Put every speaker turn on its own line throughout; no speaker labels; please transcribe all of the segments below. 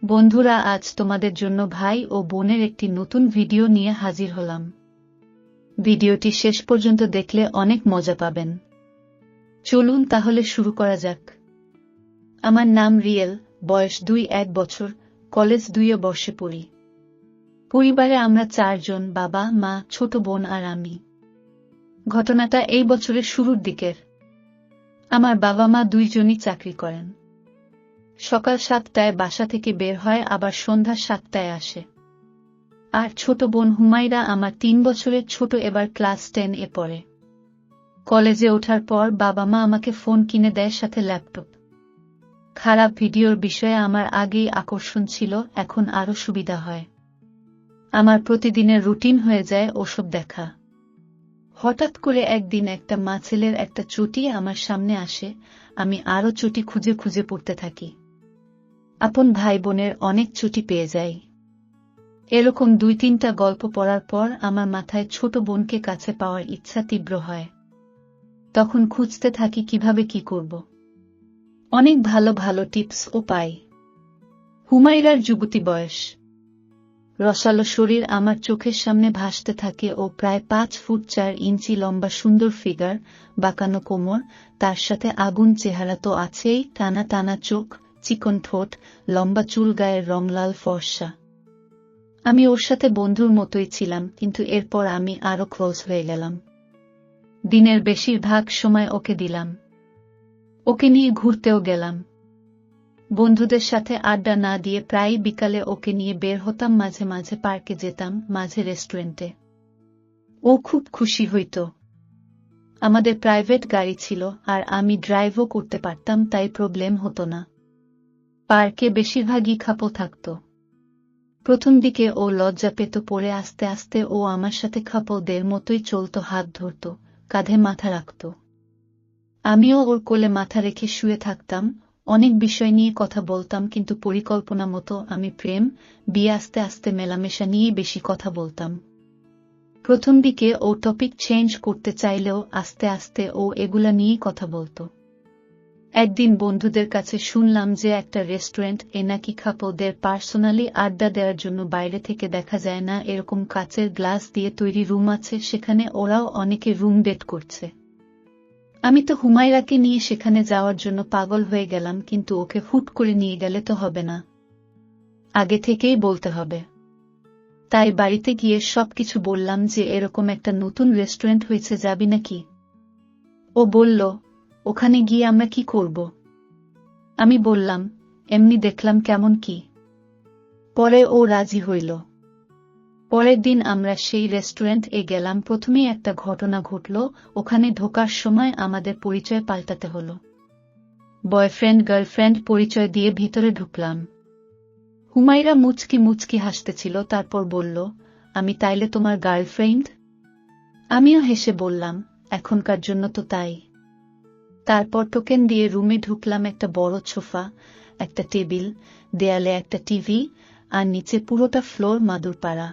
বন্ধুরা, আজ তোমাদের জন্য ভাই ও বোনের একটি নতুন ভিডিও নিয়ে হাজির হলাম। ভিডিওটি শেষ পর্যন্ত দেখলে অনেক মজা পাবেন। চলুন তাহলে শুরু করা যাক। আমার নাম রিয়েল, বয়স 1 বছর, কলেজ 2 বর্ষে পড়ি। পরিবারে আমরা 4 জন, বাবা, মা, ছোট বোন আর আমি। ঘটনাটা এই বছরের শুরুর দিকের। আমার বাবা মা দুইজনই চাকরি করেন। সকাল 7টায় বাসা থেকে বের হয়, আবার সন্ধ্যা 7টায় আসে। আর ছোট বোন হুমাইরা আমার 3 বছরের ছোট, এবার ক্লাস 10 এ পড়ে। কলেজে ওঠার পর বাবা মা আমাকে ফোন কিনে দেয়, সাথে ল্যাপটপ। খারাপ ভিডিওর বিষয়ে আমার আগেই আকর্ষণ ছিল, এখন আরো সুবিধা হয়। আমার প্রতিদিনের রুটিন হয়ে যায় ওসব দেখা। হঠাৎ করে একদিন একটা ছেলের একটা চটি আমার সামনে আসে, আমি আরো চটি খুঁজে খুঁজে পড়তে থাকি। আপন ভাই বোনের অনেক চটি পেয়ে যাই। এরকম 2-3টা গল্প পড়ার পর আমার মাথায় ছোট বোনকে কাছে পাওয়ার ইচ্ছা তীব্র হয়। তখন খুঁজতে থাকি কিভাবে কি করব। অনেক ভালো ভালো টিপসও পাই। হুমাইরার যুবতী বয়স, রসালো শরীর আমার চোখের সামনে ভাসতে থাকে। ও প্রায় 5 ফুট 4 ইঞ্চি লম্বা, সুন্দর ফিগার, বাঁকানো কোমর, তার সাথে আগুন চেহারা তো আছেই, টানা টানা চোখ, চিকন ঠোঁট, লম্বা চুল, গায়ের রং লাল ফর্সা। আমি ওর সাথে বন্ধুর মতোই ছিলাম, কিন্তু এরপর আমি আরো ক্লোজ হয়ে গেলাম। দিনের বেশিরভাগ সময় ওকে দিলাম। ওকে নিয়ে ঘুরতেও গেলাম। বন্ধুদের সাথে আড্ডা না দিয়ে প্রায় বিকালে ওকে নিয়ে বের হতাম। মাঝে মাঝে পার্কে যেতাম, মাঝে রেস্টুরেন্টে। ও খুব খুশি হইত। আমাদের প্রাইভেট গাড়ি ছিল, আর আমি ড্রাইভও করতে পারতাম, তাই প্রবলেম হতো না। পার্কে বেশিরভাগই কাপল থাকত। প্রথম দিকে ও লজ্জা পেত, পরে আস্তে আস্তে ও আমার সাথে কাপলদের মতোই চলত, হাত ধরত, কাঁধে মাথা রাখত। আমিও ওর কোলে মাথা রেখে শুয়ে থাকতাম। অনেক বিষয় নিয়ে কথা বলতাম, কিন্তু পরিকল্পনা মতো। আমি প্রেম, বিয়ে, আস্তে আস্তে মেলামেশা নিয়ে বেশি কথা বলতাম। প্রথম দিকে ও টপিক চেঞ্জ করতে চাইলেও আস্তে আস্তে ও এগুলা নিয়েই কথা বলত। একদিন বন্ধুদের কাছে শুনলাম যে একটা রেস্টুরেন্ট নাকি কাপলদের পার্সোনালি আড্ডা দেওয়ার জন্য বাইরে থেকে দেখা যায় না এরকম কাচের গ্লাস দিয়ে তৈরি রুম আছে, সেখানে ওরাও অনেকে রুম ডেট করছে। আমি তো হুমাইরাকে নিয়ে সেখানে যাওয়ার জন্য পাগল হয়ে গেলাম, কিন্তু ওকে হুট করে নিয়ে গেলে তো হবে না, আগে থেকেই বলতে হবে। তাই বাড়িতে গিয়ে সবকিছু বললাম যে এরকম একটা নতুন রেস্টুরেন্ট হয়েছে, যাবি নাকি? ও বলল, ওখানে গিয়ে আমরা কি করব? আমি বললাম, এমনি দেখলাম কেমন কি। পরে ও রাজি হইল। পরের দিন আমরা সেই রেস্টুরেন্ট গেলাম। প্রথমেই একটা ঘটনা ঘটল। ওখানে ঢোকার সময় আমাদের পরিচয় পাল্টাতে হলো। বয়ফ্রেন্ড গার্লফ্রেন্ড পরিচয় দিয়ে ভিতরে ঢুকলাম। হুমাইরা মুচকি মুচকি হাসতেছিল, তারপর বলল, আমি তাইলে তোমার গার্লফ্রেন্ড? আমিও হেসে বললাম, এখনকার জন্য তো তাই। তারপর টোকেন দিয়ে রুমে ঢুকলাম। একটা বড় সোফা, একটা টেবিল, দেয়ালে একটা টিভি, আর নিচে পুরোটা ফ্লোর মাদুর পাড়া।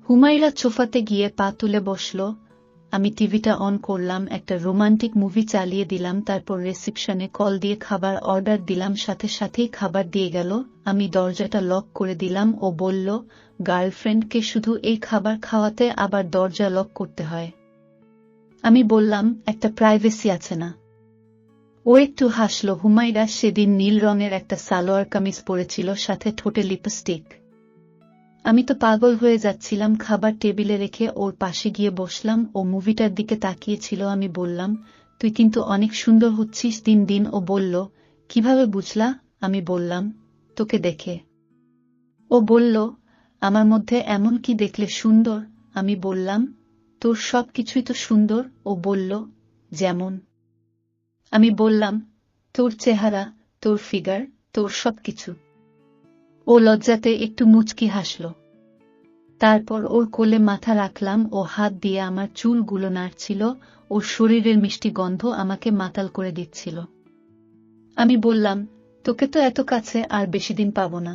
হুমাইরা সোফাতে গিয়ে পা তুলে বসল। আমি টিভিটা অন করলাম, একটা রোমান্টিক মুভি চালিয়ে দিলাম। তারপর রিসেপশনে কল দিয়ে খাবার অর্ডার দিলাম, সাথে সাথেই খাবার দিয়ে গেল। আমি দরজাটা লক করে দিলাম। ও বলল, গার্লফ্রেন্ডকে শুধু এই খাবার খাওয়াতে আবার দরজা লক করতে হয়? আমি বললাম, একটা প্রাইভেসি আছে না? ও একটু হাসল। হুমাইরা সেদিন নীল রঙের একটা সালোয়ার কামিজ পরেছিল, সাথে ঠোঁটে লিপস্টিক। আমি তো পাগল হয়ে যাচ্ছিলাম। খাবার টেবিলে রেখে ওর পাশে গিয়ে বসলাম। ও মুভিটার দিকে তাকিয়েছিল। আমি বললাম, তুই কিন্তু অনেক সুন্দর হচ্ছিস দিন দিন। ও বলল, কিভাবে বুঝলা? আমি বললাম, তোকে দেখে। ও বলল, আমার মধ্যে এমন কি দেখলে সুন্দর? আমি বললাম, তোর সব কিছুই তো সুন্দর। ও বলল, যেমন? আমি বললাম, তোর চেহারা, তোর ফিগার, তোর সবকিছু। ও লজ্জাতে একটু মুচকি হাসল। তারপর ওর কোলে মাথা রাখলাম। ও হাত দিয়ে আমার চুলগুলো নাড়ছিল। ওর শরীরের মিষ্টি গন্ধ আমাকে মাতাল করে দিচ্ছিল। আমি বললাম, তোকে তো এত কাছে আর বেশি দিন পাবো না।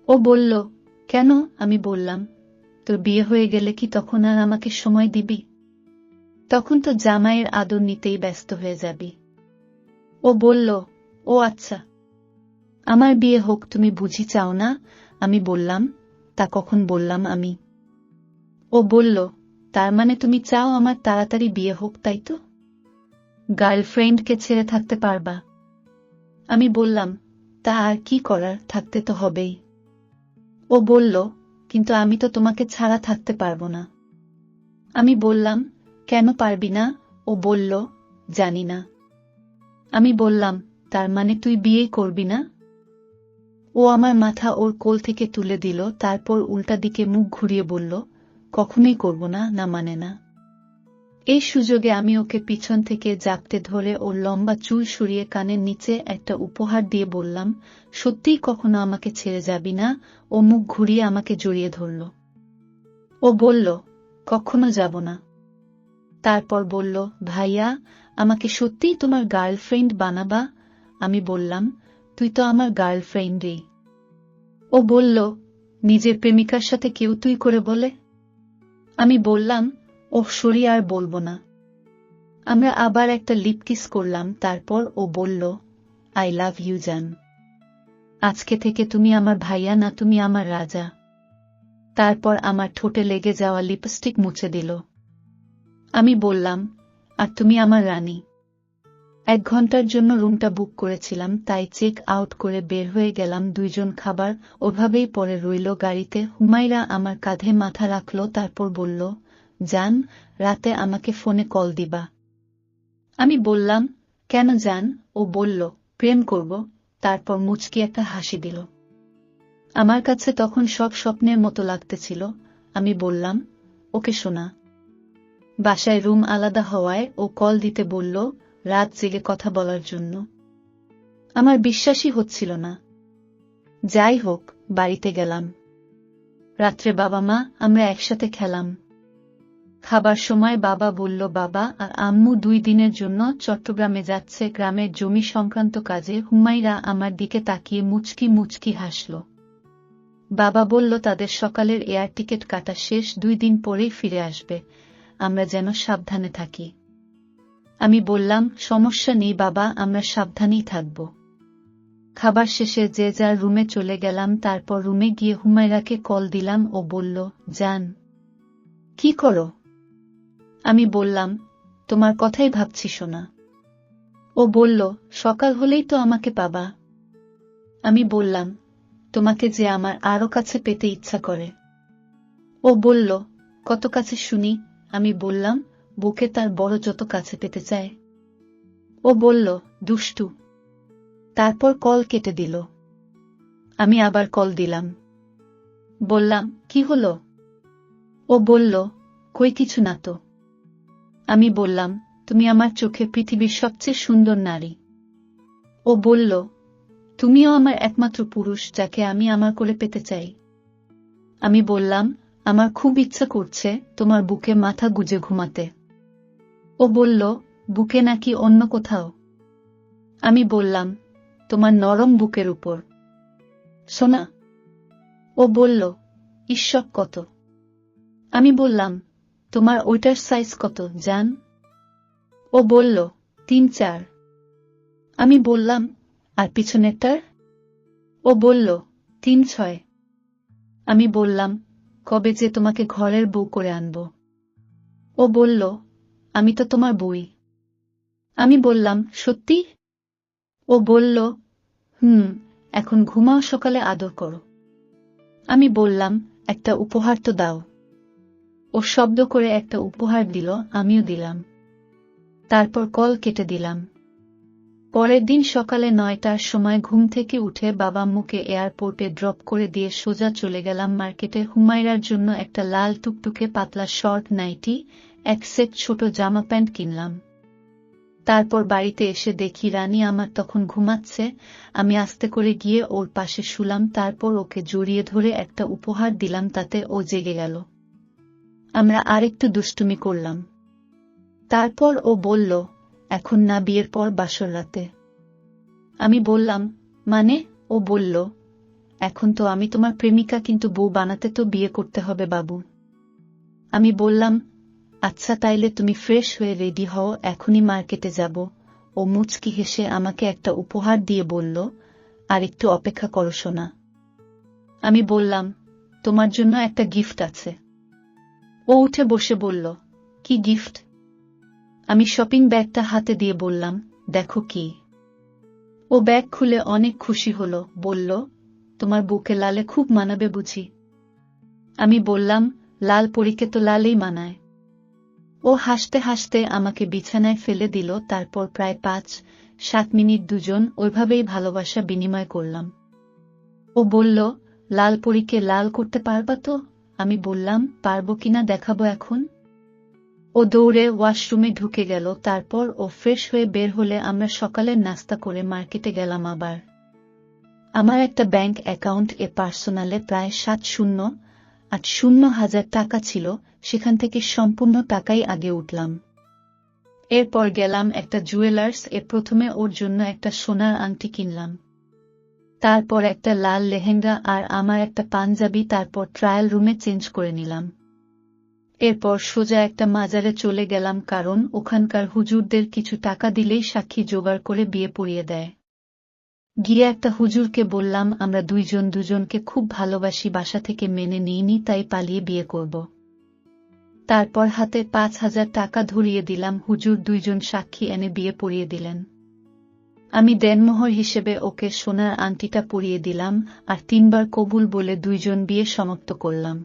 ও বলল, কেন? আমি বললাম, তোর বিয়ে হয়ে গেলে কি তখন আর আমাকে সময় দিবি? তখন তো জামাইয়ের আদর নিতেই ব্যস্ত হয়ে যাবি। ও বলল, ও আচ্ছা। আমার বিয়ে হোক তুমি বুঝি চাও না? আমি বললাম, তা কখন বললাম আমি? ও বলল, তার মানে তুমি চাও আমার তাড়াতাড়ি বিয়ে হোক, তাই তো? গার্লফ্রেন্ডকে ছেড়ে থাকতে পারবা? আমি বললাম, তা আর কি করার, থাকতে তো হবেই। ও বলল, কিন্তু আমি তো তোমাকে ছাড়া থাকতে পারবো না। আমি বললাম, কেন পারবি না? ও বলল, জানি না। আমি বললাম, তার মানে তুই বিয়ে করবি না? ও আমার মাথা ওর কোল থেকে তুলে দিল, তারপর উল্টা দিকে মুখ ঘুরিয়ে বলল, কখনোই করব না, না মানে না। এই সুযোগে আমি ওকে পিছন থেকে জাপটে ধরে ওর লম্বা চুল সরিয়ে কানের নিচে একটা উপহার দিয়ে বললাম, সত্যিই কখনো আমাকে ছেড়ে যাবি না? ও মুখ ঘুরিয়ে আমাকে জড়িয়ে ধরল। ও বলল, কখনো যাব না। তারপর বলল, ভাইয়া, আমাকে সত্যিই তোমার গার্লফ্রেন্ড বানাবা? আমি বললাম, তুই তো আমার গার্লফ্রেন্ডই। ও বলল, নিজের প্রেমিকার সাথে কেউ তুই করে বলে? আমি বললাম, ওহ সরি, আর বলবো না। আমরা আবার একটা লিপ কিস করলাম, তারপর ও বলল, আই লাভ ইউ জান। আজকে থেকে তুমি আমার ভাইয়া না, তুমি আমার রাজা। তারপর আমার ঠোঁটে লেগে যাওয়া লিপস্টিক মুছে দিল। আমি বললাম, আর তুমি আমার রানী। 1 ঘন্টার জন্য রুমটা বুক করেছিলাম, তাই চেক আউট করে বের হয়ে গেলাম। দুইজন খাবার ওভাবেই পরে রইল গাড়িতে। হুমায়রা আমার কাঁধে মাথা রাখল, তারপর বলল, জান, রাতে আমাকে ফোনে কল দিবা। আমি বললাম, কেন জান? ও বলল, প্রেম করব। তারপর মুচকি একটা হাসি দিল। আমার কাছে তখন সব স্বপ্নের মতো লাগতেছিল। আমি বললাম, ওকে শোনা। বাসায় রুম আলাদা হওয়ায় ও কল দিতে বলল, রাত জেগে কথা বলার জন্য। আমার বিশ্বাসই হচ্ছিল না। যাই হোক, বাড়িতে গেলাম। রাত্রে বাবা মা আমরা একসাথে খেলাম। খাবার সময় বাবা বলল, বাবা আর আম্মু 2 দিনের জন্য চট্টগ্রামে যাচ্ছে গ্রামের জমি সংক্রান্ত কাজে। হুমায়রা আমার দিকে তাকিয়ে মুচকি মুচকি হাসল। বাবা বলল, তাদের সকালের এয়ার টিকেট কাটা শেষ, 2 দিন পরেই ফিরে আসবে, আমরা যেন সাবধানে থাকি। আমি বললাম, সমস্যা নেই বাবা, আমরা সাবধানেই থাকব। খাবার শেষে যে যার রুমে চলে গেলাম। তারপর রুমে গিয়ে হুমায়রাকে কল দিলাম। ও বলল, জান, কি করো? আমি বললাম, তোমার কথাই ভাবছি সোনা। ও বলল, সকাল হলেই তো আমাকে পাবা। আমি বললাম, তোমাকে যে আমার আরো কাছে পেতে ইচ্ছা করে। ও বলল, কত কাছে শুনি? আমি বললাম, বুকে তার বড় যত কাছে পেতে চায়। ও বলল, দুষ্টু। তারপর কল কেটে দিল। আমি আবার কল দিলাম। বললাম, কি হলো? ও বলল, কই কিছু না তো। আমি বললাম, তুমি আমার চোখে পৃথিবীর সবচেয়ে সুন্দর নারী। ও বলল, তুমিও আমার একমাত্র পুরুষ, যাকে আমি আমার কোলে পেতে চাই। আমি বললাম, আমার খুব ইচ্ছা করছে তোমার বুকে মাথা গুজে ঘুমাতে। ও বলল, বুকে নাকি অন্য কোথাও? আমি বললাম, তোমার নরম বুকের উপর সোনা। ও বলল, ঈশ্বর কত? আমি বললাম, তোমার ওইটার সাইজ কত জান? ও বলল, 3-4। আমি বললাম, আর পিছনেরটার? ও বলল, 3-6। আমি বললাম, কবে যে তোমাকে ঘরের বউ করে আনব? ও বলল, আমি তো তোমার বই। আমি বললাম, সত্যি? ও বলল, এখন ঘুমাও, সকালে আদর করো। আমি বললাম, একটা উপহার তো দাও। ও শব্দ করে একটা উপহার দিল, আমিও দিলাম। তারপর কল কেটে দিলাম। পরের দিন সকালে 9টার সময় ঘুম থেকে উঠে বাবা আম্মুকে এয়ারপোর্টে ড্রপ করে দিয়ে সোজা চলে গেলাম মার্কেটে। হুমায়রার জন্য একটা লাল টুকটুকে পাতলা শর্ট নাইটি, 1 সেট ছোট জামা প্যান্ট কিনলাম। তারপর বাড়িতে এসে দেখি রানী আমার তখন ঘুমাচ্ছে। আমি আস্তে করে গিয়ে ওর পাশে শুলাম। তারপর ওকে জড়িয়ে ধরে একটা উপহার দিলাম, তাতে ও জেগে গেল। আমরা আরেকটু দুষ্টুমি করলাম। তারপর ও বলল, এখন না, বিয়ের পর বাসর রাতে। আমি বললাম, মানে? ও বলল, এখন তো আমি তোমার প্রেমিকা, কিন্তু বউ বানাতে তো বিয়ে করতে হবে বাবু। আমি বললাম, আচ্ছা তাইলে তুমি ফ্রেশ হয়ে রেডি হও, এখনই মার্কেটে যাব। ও মুচকি হেসে আমাকে একটা উপহার দিয়ে বলল, আর একটু অপেক্ষা করো সোনা। আমি বললাম, তোমার জন্য একটা গিফট আছে। ও উঠে বসে বলল, কি গিফট? আমি শপিং ব্যাগটা হাতে দিয়ে বললাম, দেখো কি। ও ব্যাগ খুলে অনেক খুশি হলো, বলল, তোমার বুকে লালে খুব মানাবে বুঝি। আমি বললাম, লাল পরীকে তো লালেই মানায়। ও হাসতে হাসতে আমাকে বিছানায় ফেলে দিল। তারপর প্রায় 5-7 মিনিট দুজন ওইভাবেই ভালোবাসা বিনিময় করলাম। ও বলল, লাল পরীকে লাল করতে পারবা তো? আমি বললাম, পারবো কিনা দেখাবো এখন। ও দৌড়ে ওয়াশরুমে ঢুকে গেল। তারপর ও ফ্রেশ হয়ে বের হলে আমরা সকালের নাস্তা করে মার্কেটে গেলাম। আবার আমার একটা ব্যাংক অ্যাকাউন্ট এ পার্সোনালে প্রায় 7-0-8-0 টাকা ছিল, সেখান থেকে সম্পূর্ণ টাকাই আগে উঠলাম। এরপর গেলাম একটা জুয়েলার্স এ। প্রথমে ওর জন্য একটা সোনার আংটি কিনলাম, তারপর একটা লাল লেহেঙ্গা আর আমার একটা পাঞ্জাবি। তারপর ট্রায়াল রুমে চেঞ্জ করে নিলাম। এরপর সোজা একটা মাজারে চলে গেলাম, কারণ ওখানকার হুজুরদের কিছু টাকা দিলেই সাক্ষী জোগাড় করে বিয়ে পড়িয়ে দেয়। গিয়ে একটা হুজুরকে বললাম, আমরা দুইজন দুজনকে খুব ভালোবাসি, বাসা থেকে মেনে নিইনি, তাই পালিয়ে বিয়ে করব। তারপর হাতে 5,000 টাকা ধরিয়ে দিলাম। হুজুর দুইজন সাক্ষী এনে বিয়ে পড়িয়ে দিলেন। আমি দেনমোহর হিসেবে ওকে সোনার আংটিটা পরিয়ে দিলাম আর 3 বার কবুল বলে দুইজন বিয়ে সমাপ্ত করলাম।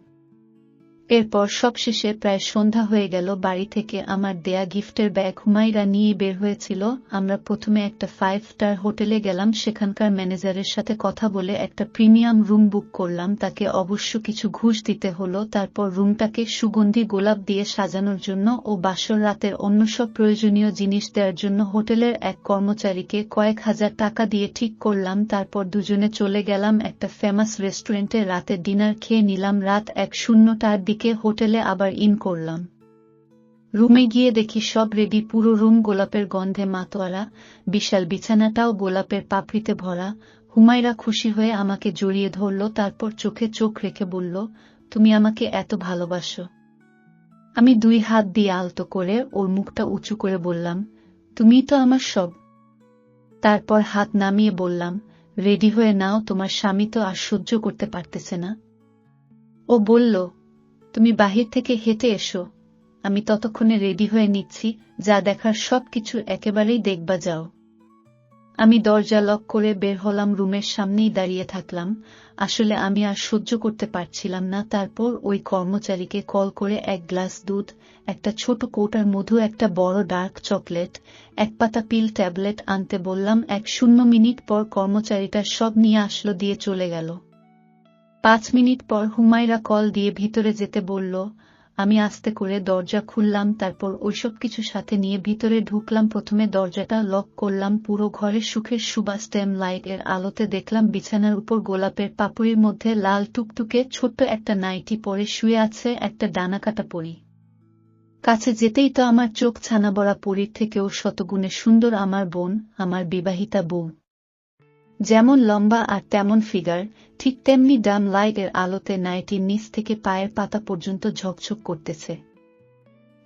এরপর সবশেষে প্রায় সন্ধ্যা হয়ে গেল। বাড়ি থেকে আমার দেয়া গিফটের ব্যাগ হুমায়রা নিয়ে বের হয়েছিল। আমরা প্রথমে একটা 5 স্টার হোটেলে গেলাম, সেখানকার ম্যানেজারের সাথে কথা বলে একটা প্রিমিয়াম রুম বুক করলাম। তাকে অবশ্য কিছু ঘুষ দিতে হলো। তারপর রুমটাকে সুগন্ধি গোলাপ দিয়ে সাজানোর জন্য ও বাসর রাতের অন্য সব প্রয়োজনীয় জিনিস দেওয়ার জন্য হোটেলের এক কর্মচারীকে কয়েক হাজার টাকা দিয়ে ঠিক করলাম। তারপর দুজনে চলে গেলাম একটা ফেমাস রেস্টুরেন্টে, রাতে ডিনার খেয়ে নিলাম। রাত 1:00টার দিকে হোটেলে আবার ইন করলাম। রুমে গিয়ে দেখি সব রেডি, পুরো রুম গোলাপের গন্ধে মাতোয়ারা, বিশাল বিছানাটাও গোলাপের পাপড়িতে ভরা। হুমায়রা খুশি হয়ে আমাকে জড়িয়ে ধরল, তারপর চোখে চোখ রেখে বলল, তুমি আমাকে এত ভালোবাসো? আমি 2 হাত দিয়ে আলতো করে ওর মুখটা উঁচু করে বললাম, তুমিই তো আমার সব। তারপর হাত নামিয়ে বললাম, রেডি হয়ে নাও, তোমার স্বামী তো আর সহ্য করতে পারতেছে না। ও বলল, তুমি বাহির থেকে হেঁটে এসো, আমি ততক্ষণে রেডি হয়ে নিচ্ছি, যা দেখার সবকিছু একেবারেই দেখবা যাও। আমি দরজা লক করে বের হলাম, রুমের সামনেই দাঁড়িয়ে থাকলাম। আসলে আমি আর সহ্য করতে পারছিলাম না। তারপর ওই কর্মচারীকে কল করে 1 গ্লাস দুধ, একটা ছোট কৌটার মধু, একটা বড় ডার্ক চকলেট, 1 পাতা পিল ট্যাবলেট আনতে বললাম। 1-0 মিনিট পর কর্মচারীটা সব নিয়ে আসলো, দিয়ে চলে গেল। 5 মিনিট পর হুমায়রা কল দিয়ে ভিতরে যেতে বলল। আমি আস্তে করে দরজা খুললাম, তারপর ওইসব কিছু সাথে নিয়ে ভিতরে ঢুকলাম। প্রথমে দরজাটা লক করলাম। পুরো ঘরে সুখের সুবাস, স্টেম লাইট এর আলোতে দেখলাম বিছানার উপর গোলাপের পাপড়ির মধ্যে লাল টুকটুকে ছোট্ট একটা নাইটি পরে শুয়ে আছে একটা ডানাকাটা পরী। কাছে যেতেই তো আমার চোখ ছানাবড়া পরীর থেকেও শতগুণে সুন্দর আমার বোন, আমার বিবাহিতা বউ। যেমন লম্বা আর তেমন ফিগার, ঠিক তেমনি ডাম লাইট এর আলোতে নাইটির নিচ থেকে পায়ের পাতা পর্যন্ত ঝকঝক করতেছে।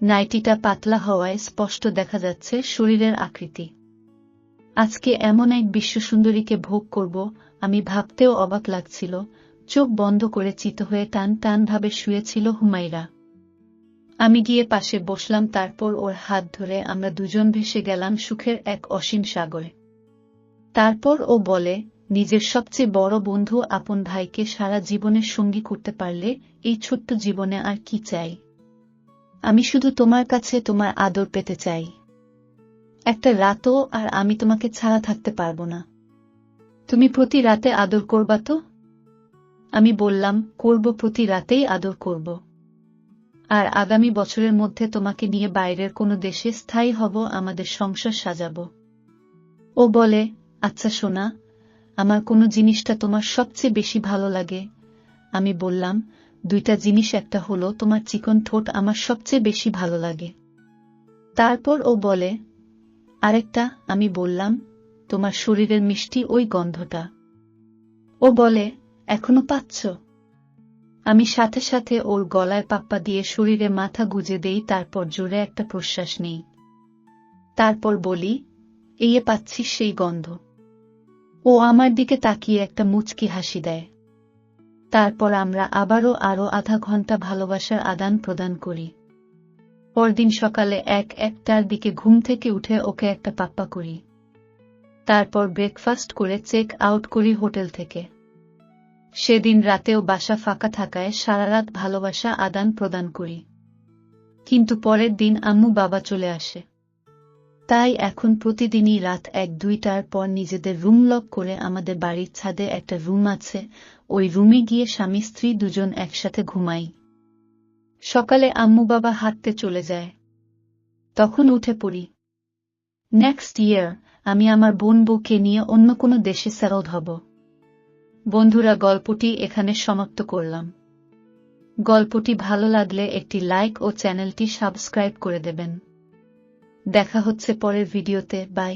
নাইটিটা পাতলা হওয়ায় স্পষ্ট দেখা যাচ্ছে শরীরের আকৃতি। আজকে এমন এক বিশ্বসুন্দরীকে ভোগ করব, আমি ভাবতেও অবাক লাগছিল। চোখ বন্ধ করে চিত হয়ে টান টান ভাবে শুয়েছিল হুমায়রা। আমি গিয়ে পাশে বসলাম, তারপর ওর হাত ধরে আমরা দুজন ভেসে গেলাম সুখের এক অসীম সাগরে। তারপর ও বলে, নিজের সবচেয়ে বড় বন্ধু আপন ভাইকে সারা জীবনের সঙ্গী করতে পারলে এই ছোট্ট জীবনে আর কি চাই? আমি শুধু তোমার কাছে তোমার আদর পেতে চাই। একটা রাতও আর আমি তোমাকে ছাড়া থাকতে পারবো না। তুমি প্রতি রাতে আদর করবা তো? আমি বললাম, করব, প্রতি রাতেই আদর করব। আর আগামী বছরের মধ্যে তোমাকে নিয়ে বাইরের কোনো দেশে স্থায়ী হব, আমাদের সংসার সাজাবো। ও বলে, আচ্ছা সোনা, আমার কোন জিনিসটা তোমার সবচেয়ে বেশি ভালো লাগে? আমি বললাম, 2টা জিনিস, একটা হলো তোমার চিকন ঠোঁট আমার সবচেয়ে বেশি ভালো লাগে। তারপর ও বলে, আরেকটা? আমি বললাম, তোমার শরীরের মিষ্টি ওই গন্ধটা। ও বলে, এখনো পাচ্ছ? আমি সাথে সাথে ওর গলায় পাপ্পা দিয়ে শরীরে মাথা গুজে দেই, তারপর জোরে একটা প্রশ্বাস নেই। তারপর বলি, এই পাচ্ছিস সেই গন্ধ? ও ও আমার দিকে তাকিয়ে একটা মুচকি হাসি দেয়। তারপর আমরা আবারও আরো আধা ঘন্টা ভালোবাসার আদান প্রদান করি। পরদিন সকালে 1-1টার দিকে ঘুম থেকে উঠে ওকে একটা পাপ্পা করি। তারপর ব্রেকফাস্ট করে চেক আউট করি হোটেল থেকে। সেদিন রাতেও বাসা ফাঁকা থাকায় সারারাত ভালোবাসা আদান প্রদান করি। কিন্তু পরের দিন আম্মু বাবা চলে আসে। তাই এখন প্রতিদিনই রাত 1-2টার পর নিজেদের রুম লক করে, আমাদের বাড়ির ছাদে একটা রুম আছে, ওই রুমে গিয়ে স্বামী স্ত্রী দুজন একসাথে ঘুমাই। সকালে আম্মু বাবা হাঁটতে চলে যায়, তখন উঠে পড়ি। নেক্সট ইয়ার আমি আমার বোন বউকে নিয়ে অন্য কোনো দেশে সেটেলড হব। বন্ধুরা, গল্পটি এখানে সমাপ্ত করলাম। গল্পটি ভালো লাগলে একটি লাইক ও চ্যানেলটি সাবস্ক্রাইব করে দেবেন। দেখা হচ্ছে পরের ভিডিওতে। বাই।